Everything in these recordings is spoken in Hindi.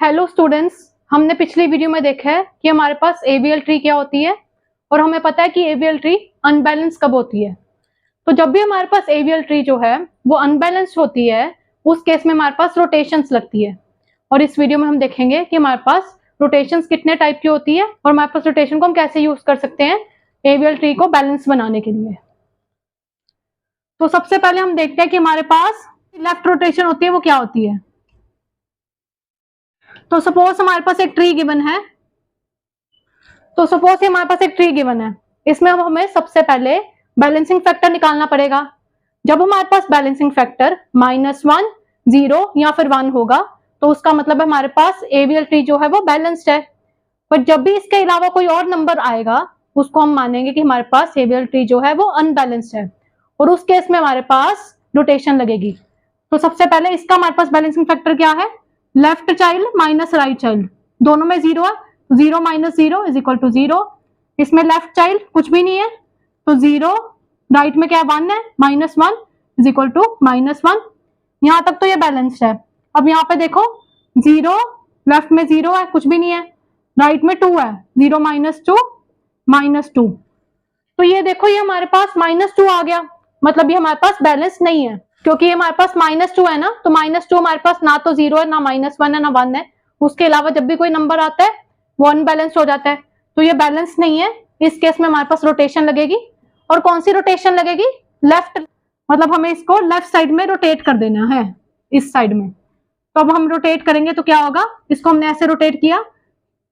हेलो स्टूडेंट्स, हमने पिछली वीडियो में देखा है कि हमारे पास एबीएल ट्री क्या होती है और हमें पता है कि एबीएल ट्री अनबैलेंस कब होती है। तो जब भी हमारे पास एबीएल ट्री जो है वो अनबैलेंस होती है, उस केस में हमारे पास रोटेशंस लगती है। और इस वीडियो में हम देखेंगे कि हमारे पास रोटेशंस कितने टाइप की होती है और हमारे पास रोटेशन को हम कैसे यूज कर सकते हैं एबीएल ट्री को बैलेंस बनाने के लिए। तो सबसे पहले हम देखते हैं कि हमारे पास लेफ्ट रोटेशन होती है वो क्या होती है। तो सपोज हमारे पास एक ट्री गिवन है, इसमें हमें सबसे पहले बैलेंसिंग फैक्टर निकालना पड़ेगा। जब हमारे पास बैलेंसिंग फैक्टर -1, 0 या फिर 1 होगा तो उसका मतलब है हमारे पास एबीएल ट्री जो है वो बैलेंस्ड है। पर जब भी इसके अलावा कोई और नंबर आएगा उसको हम मानेंगे कि हमारे पास एबीएल ट्री जो है वो अनबैलेंस्ड है और उस केस में हमारे पास रोटेशन लगेगी। तो सबसे पहले इसका हमारे पास बैलेंसिंग फैक्टर क्या है, left child minus right child, दोनों में 0 है, 0 - 0 = 0। इसमें लेफ्ट चाइल्ड कुछ भी नहीं है तो 0, राइट में क्या 1 है, -1 = -1। यहां तक तो ये बैलेंस्ड है। अब यहाँ पे देखो 0, लेफ्ट में 0 है, कुछ भी नहीं है, राइट में 2 है, 0 - 2 -2। तो ये देखो ये हमारे पास -2 आ गया, मतलब ये हमारे पास बैलेंस नहीं है क्योंकि ये हमारे पास -2 है ना, तो -2 हमारे पास ना तो 0 है, ना -1 है, ना 1 है। उसके अलावा जब भी कोई नंबर आता है वो अनबैलेंस हो जाता है, तो ये बैलेंस नहीं है। इस केस में हमारे पास रोटेशन लगेगी। और कौन सी रोटेशन लगेगी, लेफ्ट, मतलब हमें इसको लेफ्ट साइड में रोटेट कर देना है, इस साइड में। तो अब हम रोटेट करेंगे तो क्या होगा, इसको हमने ऐसे रोटेट किया,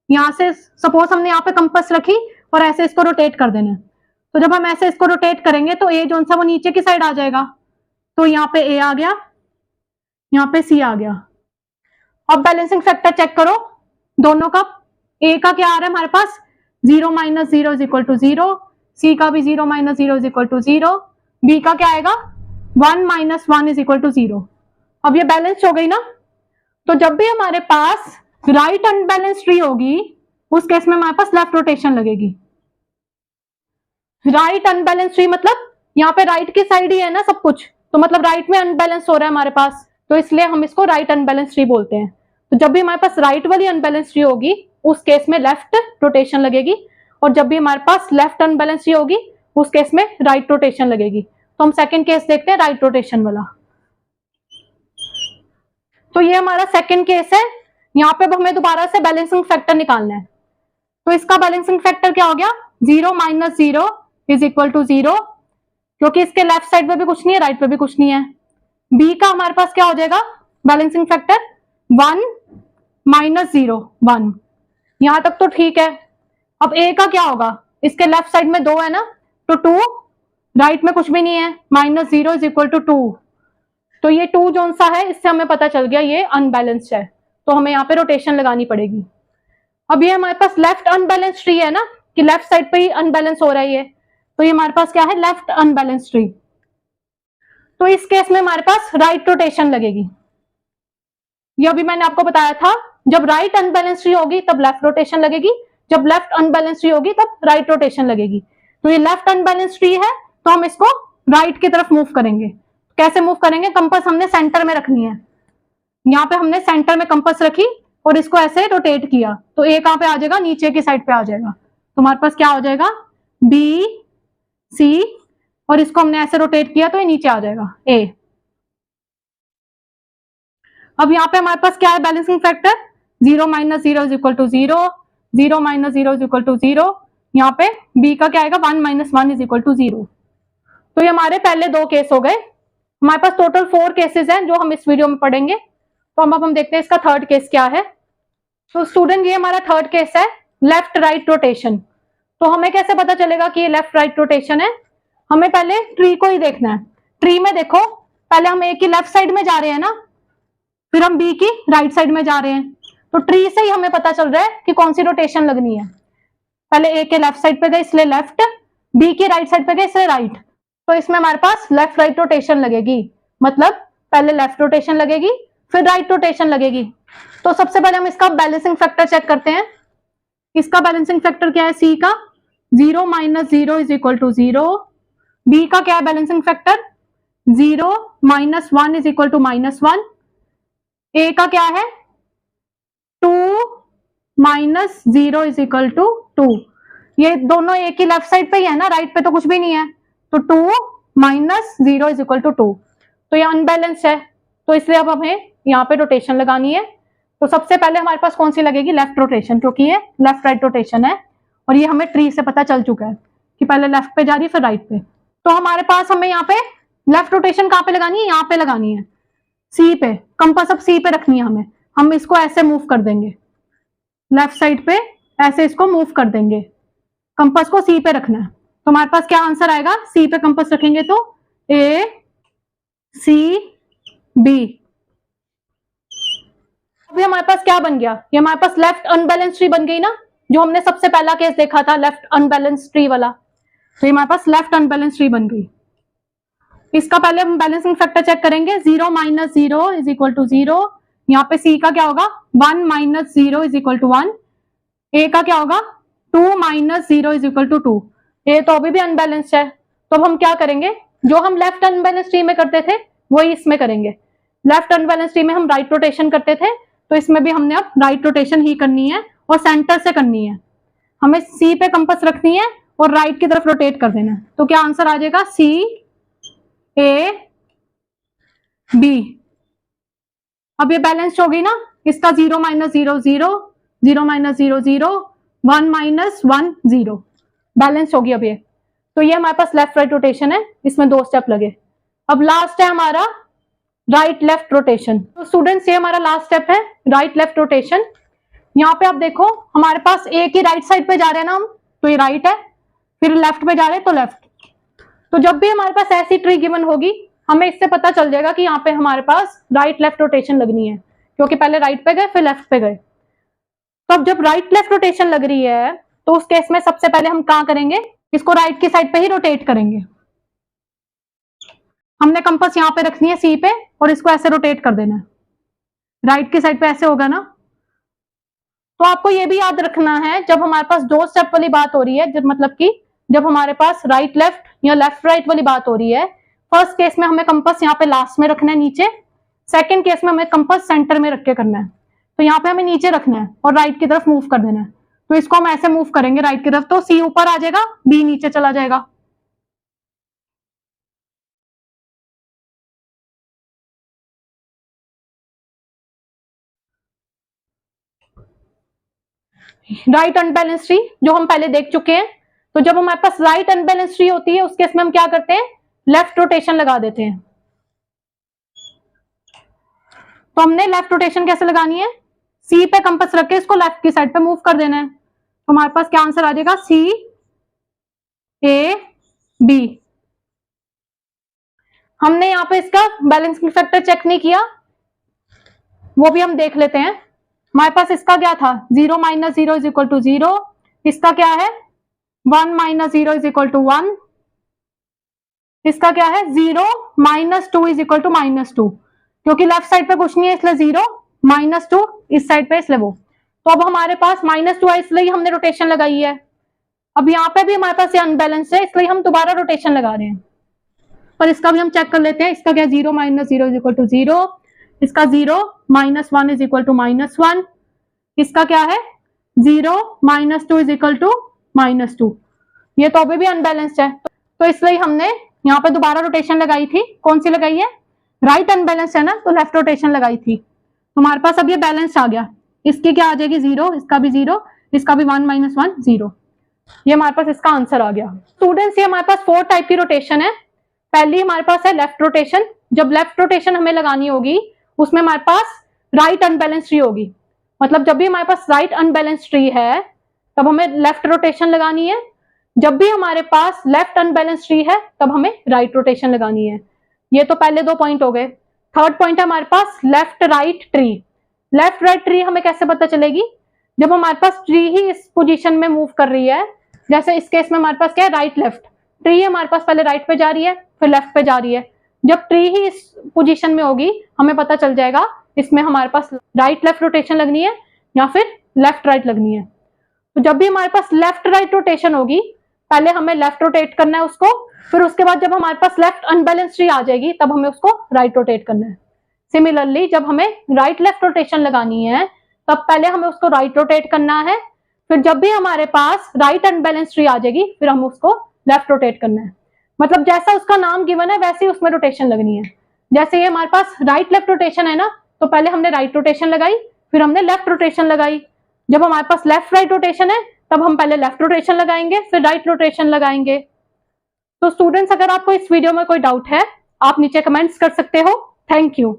यहां से सपोज हमने यहाँ पे कंपास रखी और ऐसे इसको रोटेट कर देना। तो जब हम ऐसे इसको रोटेट करेंगे तो ए जो सा वो नीचे की साइड आ जाएगा, तो यहाँ पे ए आ गया, यहाँ पे सी आ गया। अब बैलेंसिंग फैक्टर चेक करो दोनों का। ए का क्या आ रहा है हमारे पास, 0 - 0 = 0, सी का भी 0 - 0 = 0, बी का क्या आएगा 1 - 1 = 0। अब ये बैलेंस हो गई ना। तो जब भी हमारे पास राइट अनबैलेंस ट्री होगी उस केस में हमारे पास लेफ्ट रोटेशन लगेगी। राइट अनबैलेंस ट्री मतलब यहाँ पे राइट की साइड ही है ना सब कुछ, तो मतलब राइट में अनबैलेंस हो रहा है हमारे पास, तो इसलिए हम इसको राइट अनबैलेंस ट्री बोलते हैं। तो जब भी हमारे पास राइट वाली अनबैलेंस ट्री होगी उस केस में लेफ्ट रोटेशन लगेगी, और जब भी हमारे पास लेफ्ट अनबैलेंस ट्री होगी उस केस में राइट रोटेशन लगेगी। तो हम सेकेंड केस देखते हैं, राइट रोटेशन वाला। तो ये हमारा सेकेंड केस है। यहाँ पे हमें दोबारा से बैलेंसिंग फैक्टर निकालना है। तो इसका बैलेंसिंग फैक्टर क्या हो गया, 0 - 0 = 0, क्योंकि इसके लेफ्ट साइड पे भी कुछ नहीं है, राइट पे भी कुछ नहीं है। बी का हमारे पास क्या हो जाएगा बैलेंसिंग फैक्टर, 1 - 0 1। यहां तक तो ठीक है। अब ए का क्या होगा, इसके लेफ्ट साइड में 2 है ना, तो 2, राइट में कुछ भी नहीं है, -0 = 2। तो ये 2 जो सा है इससे हमें पता चल गया ये अनबैलेंस्ड है, तो हमें यहाँ पे रोटेशन लगानी पड़ेगी। अब ये हमारे पास लेफ्ट अनबैलेंस ट्री है ना, कि लेफ्ट साइड पे ही अनबैलेंस हो रहा है ये, तो ये हमारे पास क्या है, लेफ्ट अनबैलेंस ट्री। तो इस केस में हमारे पास राइट रोटेशन लगेगी। ये अभी मैंने आपको बताया था, जब राइट अनबैलेंस ट्री होगी तब लेफ्ट रोटेशन लगेगी, जब लेफ्ट अनबैलेंस ट्री होगी तब राइट रोटेशन लगेगी। तो ये लेफ्ट अनबैलेंस ट्री है तो हम इसको राइट की तरफ मूव करेंगे। कैसे मूव करेंगे, कंपास हमने सेंटर में रखनी है। यहाँ पे हमने सेंटर में कंपास रखी और इसको ऐसे रोटेट किया, तो ए कहां पे आ जाएगा, नीचे की साइड पे आ जाएगा। तो हमारे पास क्या हो जाएगा, बी सी, और इसको हमने ऐसे रोटेट किया तो ये नीचे आ जाएगा ए। अब यहाँ पे हमारे पास क्या है बैलेंसिंग फैक्टर, 0 - 0 = 0, 0 - 0 = 0। यहाँ पे बी का क्या आएगा, 1 - 1 = 0। तो ये हमारे पहले 2 केस हो गए। हमारे पास टोटल 4 केसेस हैं जो हम इस वीडियो में पढ़ेंगे। तो अब हम देखते हैं इसका थर्ड केस क्या है। तो स्टूडेंट ये हमारा थर्ड केस है, लेफ्ट राइट रोटेशन। तो हमें कैसे पता चलेगा कि ये लेफ्ट राइट रोटेशन है, हमें पहले ट्री को ही देखना है। ट्री में देखो पहले हम ए की लेफ्ट साइड में जा रहे हैं ना, फिर हम बी की राइट साइड में जा रहे हैं, तो ट्री से ही हमें पता चल रहा है कि कौन सी रोटेशन लगनी है। पहले ए के लेफ्ट साइड पे गए इसलिए लेफ्ट, बी की राइट साइड पे गए इसलिए राइट, तो इसमें हमारे पास लेफ्ट राइट रोटेशन लगेगी। मतलब पहले लेफ्ट रोटेशन लगेगी फिर राइट रोटेशन लगेगी। तो सबसे पहले हम इसका बैलेंसिंग फैक्टर चेक करते हैं। इसका बैलेंसिंग फैक्टर क्या है, सी का 0 - 0 = 0, बी का क्या है बैलेंसिंग फैक्टर, 0 - 1 = -1, ए का क्या है 2 माइनस 0 इज इक्वल टू 2। ये दोनों एक ही लेफ्ट साइड पे ही है ना, राइट पे तो कुछ भी नहीं है, तो 2 माइनस 0 इज इक्वल टू 2। तो ये अनबैलेंस्ड है, तो इसलिए अब हमें यहाँ पे रोटेशन लगानी है। तो सबसे पहले हमारे पास कौन सी लगेगी, लेफ्ट रोटेशन, क्योंकि ये लेफ्ट राइट रोटेशन है और ये हमें ट्री से पता चल चुका है कि पहले लेफ्ट पे जा रही है फिर राइट पे। तो हमारे पास हमें यहाँ पे लेफ्ट रोटेशन कहाँ पे लगानी है, यहाँ पे लगानी है, सी पे। कंपास अब सी पे रखनी है हमें, हम इसको ऐसे मूव कर देंगे लेफ्ट साइड पे, ऐसे इसको मूव कर देंगे, कंपास को सी पे रखना है। तो हमारे पास क्या आंसर आएगा, सी पे कंपास रखेंगे तो ए सी बी। अभी हमारे पास क्या बन गया, ये हमारे पास लेफ्ट अनबैलेंस ट्री बन गई ना, जो हमने सबसे पहला केस देखा था लेफ्ट अनबैलेंस ट्री वाला। तो ये हमारे पास लेफ्ट अनबैलेंस ट्री बन गई। इसका पहले हम बैलेंसिंग फैक्टर चेक करेंगे, 0 माइनस 0 इज इक्वल टू 0। यहाँ पे सी का क्या होगा, 1 माइनस 0 इज इक्वल टू 1। ए का क्या होगा, 2 माइनस 0 इज इक्वल टू 2। ए तो अभी भी अनबैलेंस्ड है, तो अब हम क्या करेंगे, जो हम लेफ्ट अनबैलेंस ट्री में करते थे वही इसमें करेंगे। लेफ्ट अनबैलेंस ट्री में हम राइट रोटेशन करते थे, तो इसमें भी हमने अब राइट रोटेशन ही करनी है और सेंटर से करनी है। हमें सी पे कंपास रखनी है और राइट की तरफ रोटेट कर देना है। तो क्या आंसर आ जाएगा, सी ए बी। अब ये बैलेंस हो गई ना, इसका 0 माइनस 0 0, 0 माइनस 0 0, 1 माइनस 1 0, बैलेंस होगी अब ये। तो ये हमारे पास लेफ्ट राइट रोटेशन है, इसमें 2 स्टेप लगे। अब लास्ट है हमारा राइट लेफ्ट रोटेशन। तो स्टूडेंट्स ये हमारा लास्ट स्टेप है राइट लेफ्ट रोटेशन। यहाँ पे आप देखो हमारे पास एक ही राइट साइड पे जा रहे हैं ना हम, तो ये राइट है, फिर लेफ्ट पे जा रहे हैं तो लेफ्ट। तो जब भी हमारे पास ऐसी ट्री गिवन होगी, हमें इससे पता चल जाएगा कि यहाँ पे हमारे पास राइट लेफ्ट रोटेशन लगनी है, क्योंकि पहले राइट पे गए फिर लेफ्ट पे गए। तो अब जब राइट लेफ्ट रोटेशन लग रही है, तो उस केस में सबसे पहले हम क्या करेंगे, इसको राइट की साइड पे ही रोटेट करेंगे। हमने कंपास यहाँ पे रखनी है सी पे और इसको ऐसे रोटेट कर देना है, राइट की साइड पे ऐसे होगा ना। तो आपको ये भी याद रखना है, जब हमारे पास 2 स्टेप वाली बात हो रही है, जब मतलब कि जब हमारे पास राइट लेफ्ट या लेफ्ट राइट वाली बात हो रही है, फर्स्ट केस में हमें कंपास यहाँ पे लास्ट में रखना है नीचे, सेकंड केस में हमें कंपास सेंटर में रख के करना है। तो यहाँ पे हमें नीचे रखना है और राइट की तरफ मूव कर देना है। तो इसको हम ऐसे मूव करेंगे राइट की तरफ, तो सी ऊपर आ जाएगा, बी नीचे चला जाएगा। राइट अनबैलेंस ट्री जो हम पहले देख चुके हैं। तो जब हमारे पास राइट अनबैलेंस ट्री होती है, उस केस में हम क्या करते हैं, लेफ्ट रोटेशन लगा देते हैं। तो हमने लेफ्ट रोटेशन कैसे लगानी है, सी पे कंपास रख के इसको लेफ्ट की साइड पे मूव कर देना है। तो हमारे पास क्या आंसर आ जाएगा, सी ए बी। हमने यहाँ पे इसका बैलेंसिंग फैक्टर चेक नहीं किया, वो भी हम देख लेते हैं। हमारे पास इसका क्या था, 0 माइनस 0 इज इक्वल टू 0। इसका क्या है, 1 माइनस 0 इज इक्वल टू 1। इसका क्या है, 0 माइनस 2 इज इक्वल टू -2। क्योंकि लेफ्ट साइड पे कुछ नहीं है इसलिए 0, -2 इस साइड पे इसलिए वो। तो अब हमारे पास -2 है इसलिए हमने रोटेशन लगाई है। अब यहाँ पे भी हमारे पास ये अनबैलेंस है, इसलिए हम दोबारा रोटेशन लगा रहे हैं। पर इसका भी हम चेक कर लेते हैं, इसका क्या, 0 माइनस 0 इज इक्वल टू 0। इसका 0 माइनस 1 इज इक्वल टू -1। इसका क्या है, 0 माइनस 2 इज इक्वल टू -2। ये तो अभी भी अनबैलेंस्ड है, तो इसलिए हमने यहाँ पे दोबारा रोटेशन लगाई थी। कौन सी लगाई है, राइट अनबैलेंस्ड है ना, तो लेफ्ट रोटेशन लगाई थी। तो हमारे पास अब ये बैलेंस आ गया। इसकी क्या आ जाएगी, 0, इसका भी 0, इसका भी 1 माइनस 1 0। ये हमारे पास इसका आंसर आ गया। स्टूडेंट्स ये हमारे पास 4 टाइप की रोटेशन है। पहली हमारे पास है लेफ्ट रोटेशन। जब लेफ्ट रोटेशन हमें लगानी होगी, उसमें हमारे पास राइट अनबैलेंस ट्री होगी। मतलब जब भी हमारे पास राइट अनबैलेंस ट्री है, तब हमें लेफ्ट रोटेशन लगानी है। जब भी हमारे पास लेफ्ट अनबैलेंस ट्री है, तब हमें राइट रोटेशन लगानी है। ये तो पहले 2 पॉइंट हो गए। थर्ड पॉइंट है हमारे पास left right tree. Left right tree हमें कैसे पता चलेगी, जब हमारे पास ट्री ही इस पोजीशन में मूव कर रही है। जैसे इस केस में हमारे पास क्या है, राइट लेफ्ट ट्री हमारे पास पहले राइट पे जा रही है फिर लेफ्ट पे जा रही है। जब ट्री ही इस पोजीशन में होगी, हमें पता चल जाएगा इसमें हमारे पास राइट लेफ्ट रोटेशन लगनी है या फिर लेफ्ट राइट लगनी है। तो जब भी हमारे पास लेफ्ट राइट रोटेशन होगी, पहले हमें लेफ्ट रोटेट करना है उसको, फिर उसके बाद जब हमारे पास लेफ्ट अनबैलेंस ट्री आ जाएगी, तब हमें उसको राइट रोटेट करना है। सिमिलरली जब हमें राइट लेफ्ट रोटेशन लगानी है, तब पहले हमें उसको राइट रोटेट करना है, फिर जब भी हमारे पास राइट अनबैलेंस ट्री आ जाएगी फिर हम उसको लेफ्ट रोटेट करना है। मतलब जैसा उसका नाम गिवन है वैसे ही उसमें रोटेशन लगनी है। जैसे ये हमारे पास राइट लेफ्ट रोटेशन है ना, तो पहले हमने राइट रोटेशन लगाई, फिर हमने लेफ्ट रोटेशन लगाई। जब हमारे पास लेफ्ट राइट रोटेशन है तब हम पहले लेफ्ट रोटेशन लगाएंगे फिर राइट रोटेशन लगाएंगे। तो स्टूडेंट्स, अगर आपको इस वीडियो में कोई डाउट है आप नीचे कमेंट्स कर सकते हो। Thank you.